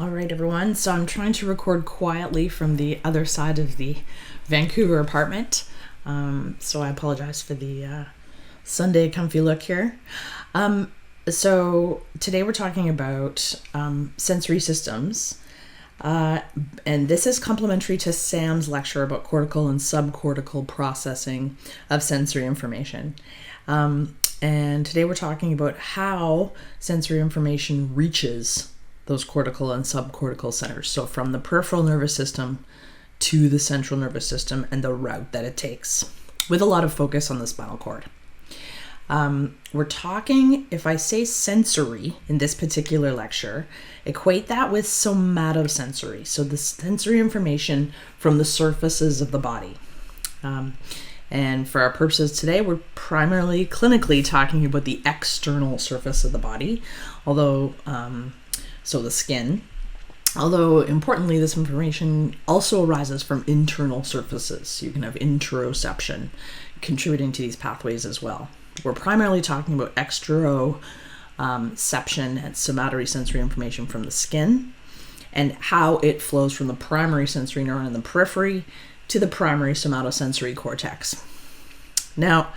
All right, everyone. So I'm trying to record quietly from the other side of the Vancouver apartment. So I apologize for the Sunday comfy look here. So today we're talking about sensory systems. And this is complementary to Sam's lecture about cortical and subcortical processing of sensory information. And today we're talking about how sensory information reaches those cortical and subcortical centers. So from the peripheral nervous system to the central nervous system and the route that it takes, with a lot of focus on the spinal cord. We're talking, if I say sensory in this particular lecture, equate that with somatosensory. So the sensory information from the surfaces of the body. And for our purposes today, we're primarily clinically talking about the external surface of the body, although so the skin. Although importantly, this information also arises from internal surfaces. You can have interoception contributing to these pathways as well. We're primarily talking about exteroception and somatory sensory information from the skin and how it flows from the primary sensory neuron in the periphery to the primary somatosensory cortex. Now,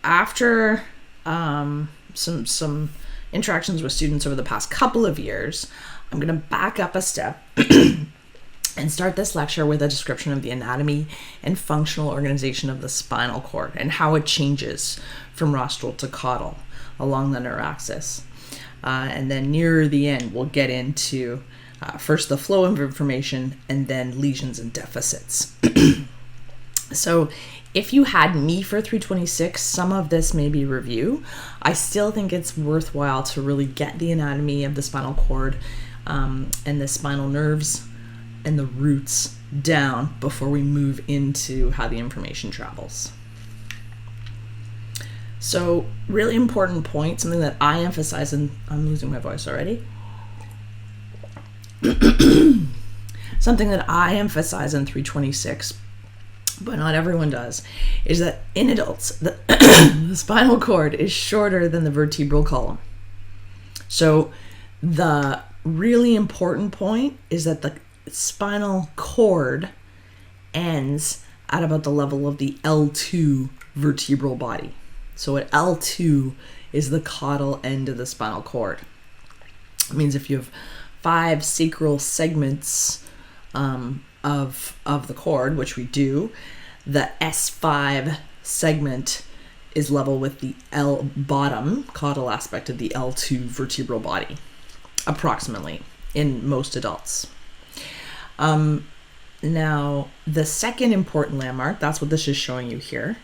after some interactions with students over the past couple of years, I'm going to back up a step and start this lecture with a description of the anatomy and functional organization of the spinal cord and how it changes from rostral to caudal along the neuraxis. And then near the end, we'll get into first the flow of information and then lesions and deficits. So if you had me for 326, some of this may be review. I still think it's worthwhile to really get the anatomy of the spinal cord and the spinal nerves and the roots down before we move into how the information travels. So really important point, something that I emphasize, and I'm losing my voice already. Something that I emphasize in 326, but not everyone does, is that in adults, the spinal cord is shorter than the vertebral column. So the really important point is that the spinal cord ends at about the level of the L2 vertebral body. So at L2 is the caudal end of the spinal cord. It means if you have 5 sacral segments of the cord, which we do, the S5 segment is level with the L bottom caudal aspect of the L2 vertebral body, approximately, in most adults. Now, the second important landmark, that's what this is showing you here.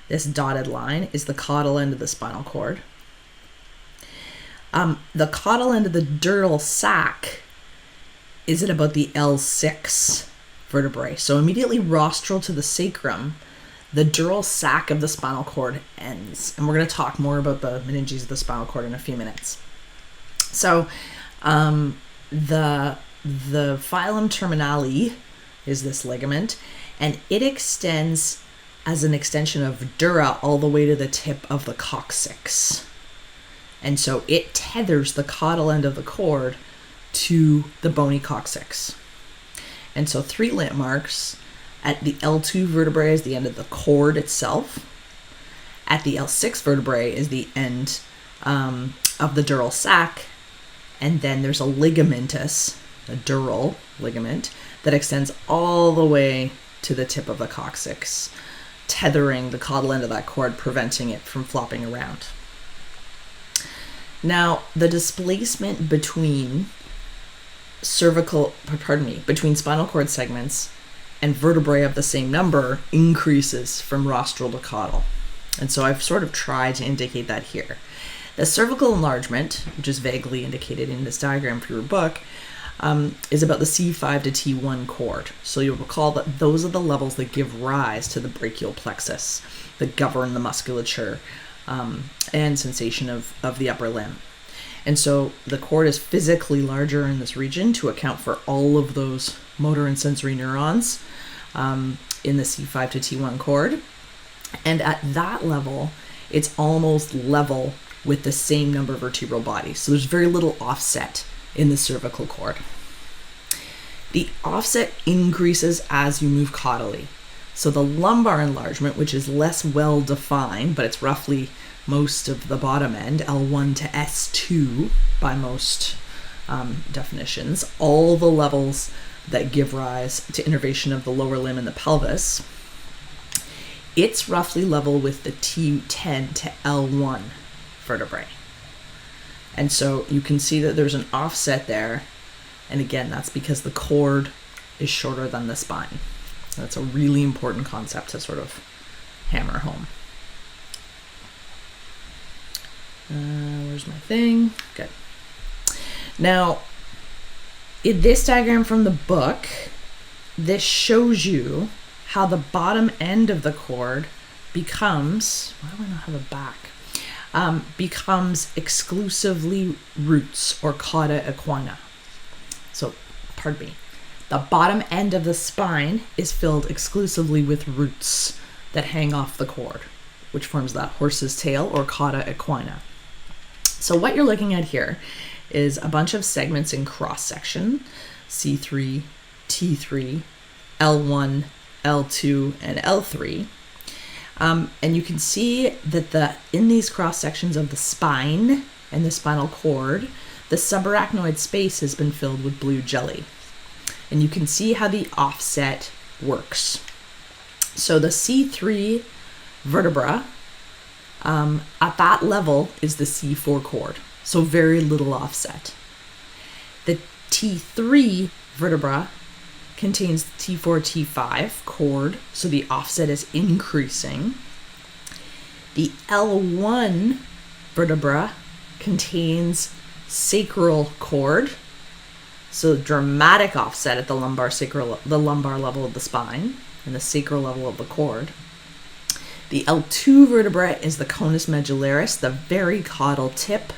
This dotted line is the caudal end of the spinal cord. The caudal end of the dural sac is at about the L6 vertebrae. So immediately rostral to the sacrum, the dural sac of the spinal cord ends. And we're going to talk more about the meninges of the spinal cord in a few minutes. So the filum terminale is this ligament, and it extends as an extension of dura all the way to the tip of the coccyx. And so it tethers the caudal end of the cord to the bony coccyx. And so 3 landmarks. At the L2 vertebrae is the end of the cord itself. At the L6 vertebrae is the end of the dural sac. And then there's a ligamentous, a dural ligament, that extends all the way to the tip of the coccyx, tethering the caudal end of that cord, preventing it from flopping around. Now, the displacement between between spinal cord segments and vertebrae of the same number increases from rostral to caudal. And so I've sort of tried to indicate that here. The cervical enlargement, which is vaguely indicated in this diagram for your book, is about the C5 to T1 cord. So you'll recall that those are the levels that give rise to the brachial plexus, that govern the musculature and sensation of the upper limb. And so the cord is physically larger in this region to account for all of those motor and sensory neurons in the C5 to T1 cord. And at that level, it's almost level with the same number of vertebral bodies. So there's very little offset in the cervical cord. The offset increases as you move caudally. So the lumbar enlargement, which is less well defined, but it's roughly most of the bottom end, L1 to S2 by most definitions, all the levels that give rise to innervation of the lower limb and the pelvis, it's roughly level with the T10 to L1 vertebrae. And so you can see that there's an offset there. And again, that's because the cord is shorter than the spine. That's a really important concept to sort of hammer home. Where's my thing? Good. Now, in this diagram from the book, this shows you how the bottom end of the cord becomes, why do I not have a back? Becomes exclusively roots or cauda equina. So, pardon me. The bottom end of the spine is filled exclusively with roots that hang off the cord, which forms that horse's tail or cauda equina. So what you're looking at here is a bunch of segments in cross section, C3, T3, L1, L2, and L3. And you can see that in these cross sections of the spine and the spinal cord, the subarachnoid space has been filled with blue jelly. And you can see how the offset works. So the C3 vertebra, at that level is the C4 cord, so very little offset. The T3 vertebra contains the T4, T5 cord, so the offset is increasing. The L1 vertebra contains sacral cord, so dramatic offset at the lumbar level of the spine and the sacral level of the cord. The L2 vertebra is the conus medullaris, the very caudal tip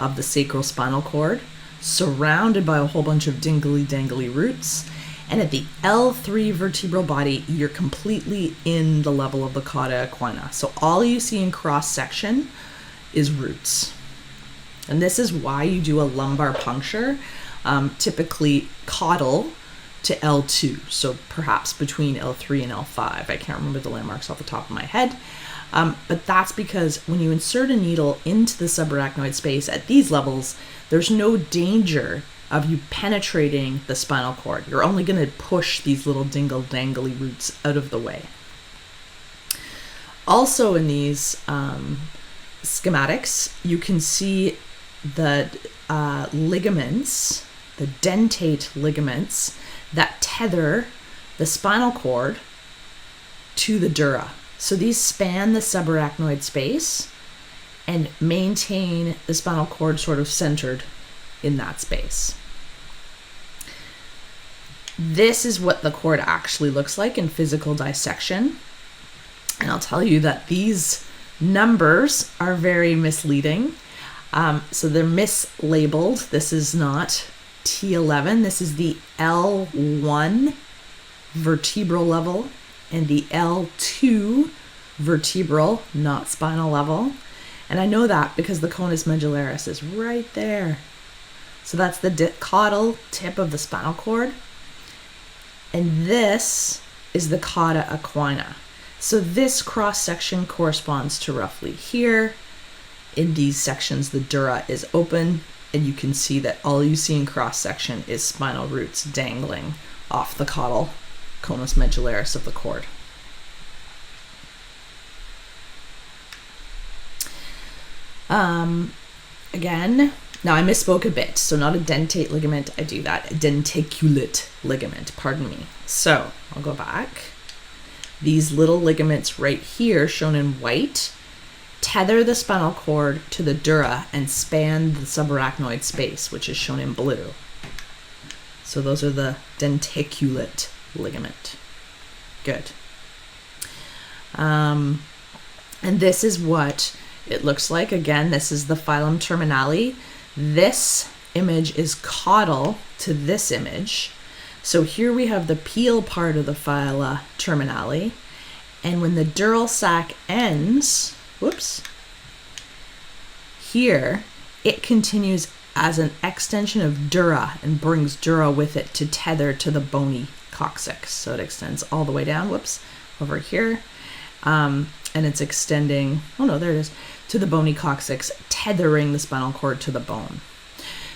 of the sacral spinal cord, surrounded by a whole bunch of dingly-dangly roots. And at the L3 vertebral body, you're completely in the level of the cauda equina. So all you see in cross-section is roots. And this is why you do a lumbar puncture, typically caudal to L2, so perhaps between L3 and L5. I can't remember the landmarks off the top of my head. But that's because when you insert a needle into the subarachnoid space at these levels, there's no danger of you penetrating the spinal cord. You're only going to push these little dingle-dangly roots out of the way. Also in these schematics, you can see the ligaments, the dentate ligaments that tether the spinal cord to the dura. So these span the subarachnoid space and maintain the spinal cord sort of centered in that space. This is what the cord actually looks like in physical dissection. And I'll tell you that these numbers are very misleading. So they're mislabeled. This is not T11. This is the L1 vertebral level and the L2 vertebral, not spinal level. And I know that because the conus medullaris is right there. So that's the caudal tip of the spinal cord. And this is the cauda equina. So this cross section corresponds to roughly here. In these sections, the dura is open, and you can see that all you see in cross section is spinal roots dangling off the caudal conus medullaris of the cord. Again, now I misspoke a bit, so not a dentate ligament, I do that, a dentaculate ligament, pardon me. So I'll go back. These little ligaments right here, shown in white, tether the spinal cord to the dura and span the subarachnoid space, which is shown in blue. So those are the dentaculate ligament. Good. And this is what it looks like. Again, this is the filum terminale. This image is caudal to this image. So here we have the peel part of the fila terminale. And when the dural sac ends, whoops, here, it continues as an extension of dura and brings dura with it to tether to the bony coccyx. So it extends all the way down, over here. And it's extending, there it is, to the bony coccyx, tethering the spinal cord to the bone.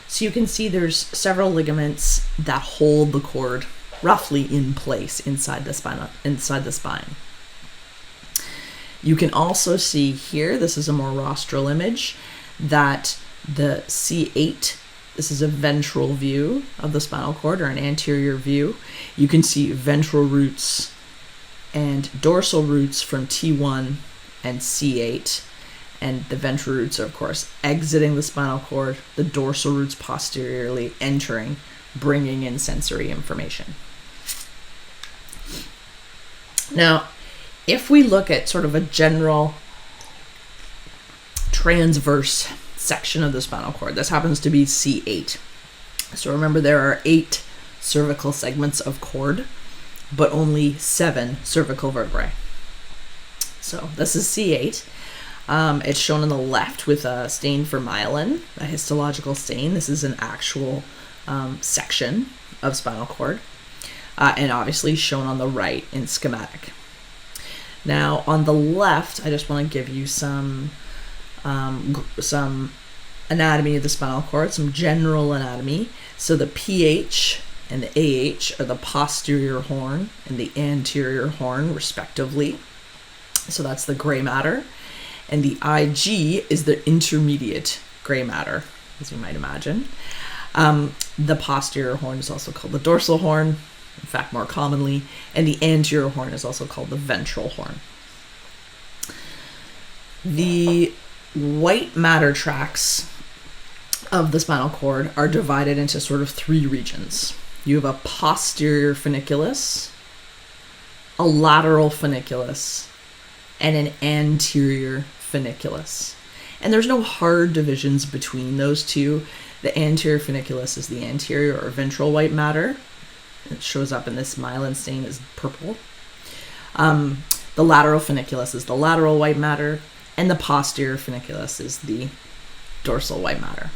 So you can see there's several ligaments that hold the cord roughly in place inside the spine. You can also see here, this is a more rostral image, that the C8, this is a ventral view of the spinal cord, or an anterior view. You can see ventral roots and dorsal roots from T1 and C8, and the ventral roots are, of course, exiting the spinal cord, the dorsal roots posteriorly entering, bringing in sensory information. Now, if we look at sort of a general transverse section of the spinal cord, this happens to be C8. So remember, there are 8 cervical segments of cord, but only 7 cervical vertebrae. So this is C8. It's shown on the left with a stain for myelin, a histological stain. This is an actual section of spinal cord, and obviously shown on the right in schematic. Now on the left, I just want to give you some anatomy of the spinal cord, some general anatomy. So the PH and the AH are the posterior horn and the anterior horn, respectively. So that's the gray matter. And the IG is the intermediate gray matter, as you might imagine. The posterior horn is also called the dorsal horn, in fact, more commonly, and the anterior horn is also called the ventral horn. The white matter tracts of the spinal cord are divided into sort of 3 regions. You have a posterior funiculus, a lateral funiculus, and an anterior funiculus. And there's no hard divisions between those two. The anterior funiculus is the anterior or ventral white matter. It shows up in this myelin stain as purple. The lateral funiculus is the lateral white matter, and the posterior funiculus is the dorsal white matter.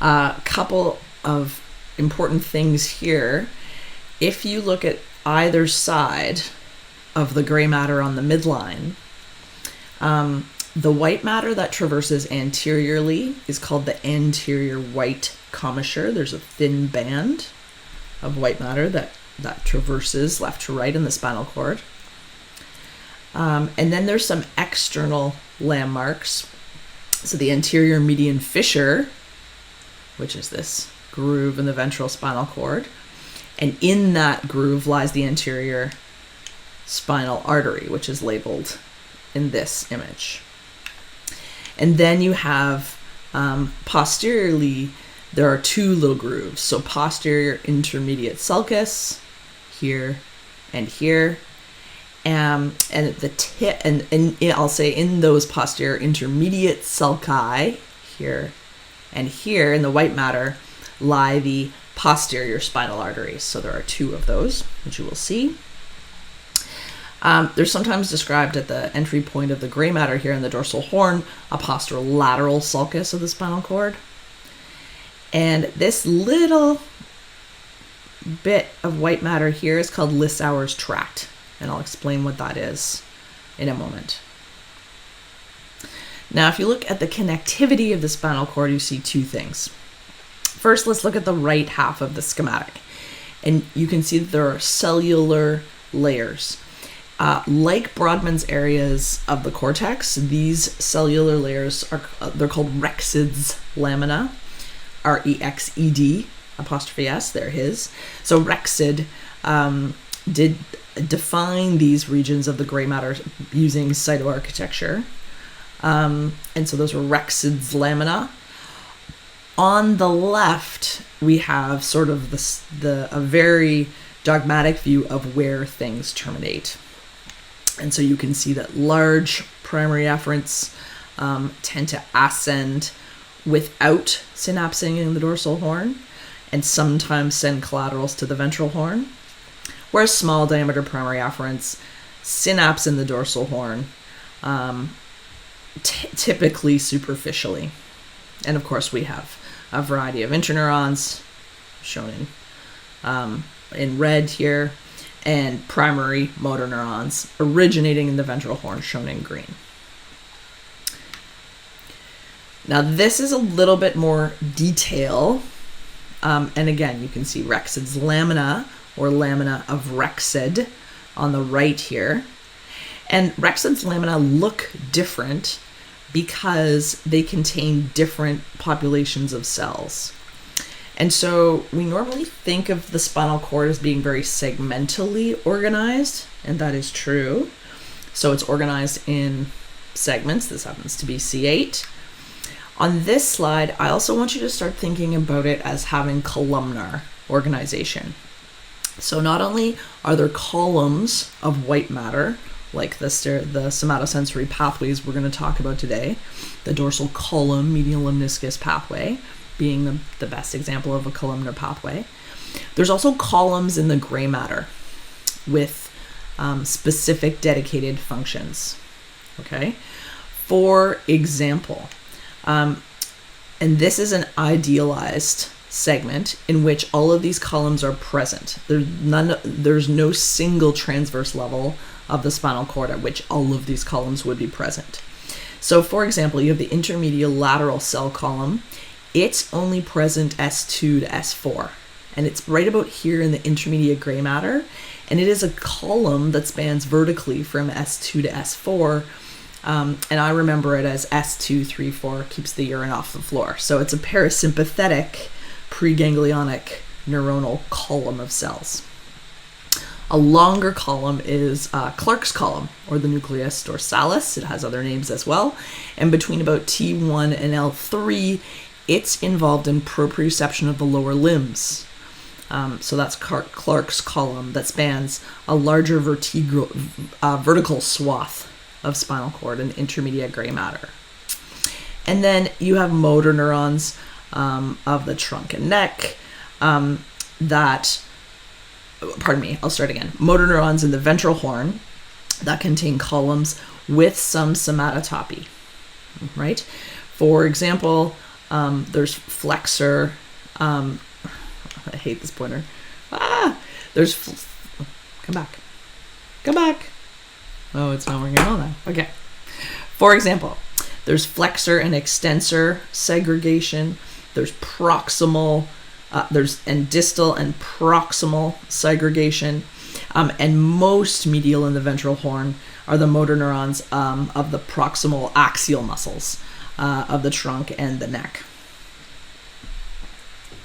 A couple of important things here. If you look at either side of the gray matter on the midline, the white matter that traverses anteriorly is called the anterior white commissure. There's a thin band of white matter that traverses left to right in the spinal cord. And then there's some external landmarks. So the anterior median fissure, which is this groove in the ventral spinal cord, and in that groove lies the anterior spinal artery, which is labeled in this image. And then you have posteriorly, there are 2 little grooves. So posterior intermediate sulcus here and here, and at the tip, and I'll say in those posterior intermediate sulci here and here in the white matter lie the posterior spinal arteries. So there are 2 of those, which you will see. They're sometimes described at the entry point of the gray matter here in the dorsal horn, a posterolateral sulcus of the spinal cord. And this little bit of white matter here is called Lissauer's tract, and I'll explain what that is in a moment. Now, if you look at the connectivity of the spinal cord, you see 2 things. First, let's look at the right half of the schematic, and you can see that there are cellular layers. Like Brodmann's areas of the cortex, these cellular layers they're called Rexed's lamina, R-E-X-E-D, apostrophe S, they're his. So Rexed did define these regions of the gray matter using cytoarchitecture. And so those were Rexed's lamina. On the left, we have sort of a very dogmatic view of where things terminate. And so you can see that large primary afferents tend to ascend without synapsing in the dorsal horn, and sometimes send collaterals to the ventral horn, whereas small diameter primary afferents synapse in the dorsal horn, typically superficially. And of course, we have a variety of interneurons shown in red here, and primary motor neurons originating in the ventral horn shown in green. Now this is a little bit more detail, and again you can see Rexid's lamina or lamina of Rexid on the right here. And Rexid's lamina look different because they contain different populations of cells. And so we normally think of the spinal cord as being very segmentally organized, and that is true. So it's organized in segments. This happens to be C8. On this slide, I also want you to start thinking about it as having columnar organization. So not only are there columns of white matter, like the somatosensory pathways we're going to talk about today, the dorsal column medial lemniscus pathway being the best example of a columnar pathway. There's also columns in the gray matter with specific dedicated functions. Okay, for example, and this is an idealized segment in which all of these columns are present. There's no single transverse level of the spinal cord at which all of these columns would be present. So for example, you have the intermediolateral cell column. It's only present S2 to S4, and it's right about here in the intermediate gray matter, and it is a column that spans vertically from S2 to S4, and I remember it as S2, 3, 4, keeps the urine off the floor. So it's a parasympathetic preganglionic neuronal column of cells. A longer column is Clark's column, or the nucleus dorsalis. It has other names as well. And between about T1 and L3, it's involved in proprioception of the lower limbs. So that's Clark's column that spans a larger vertical swath of spinal cord and intermediate gray matter. And then you have motor neurons of the trunk and neck motor neurons in the ventral horn that contain columns with some somatotopy, right? For example, there's flexor, I hate this pointer. Come back. Oh, it's not working at all now. Okay. For example, there's flexor and extensor segregation. There's proximal, and distal and proximal segregation. And most medial in the ventral horn are the motor neurons of the proximal axial muscles of the trunk and the neck.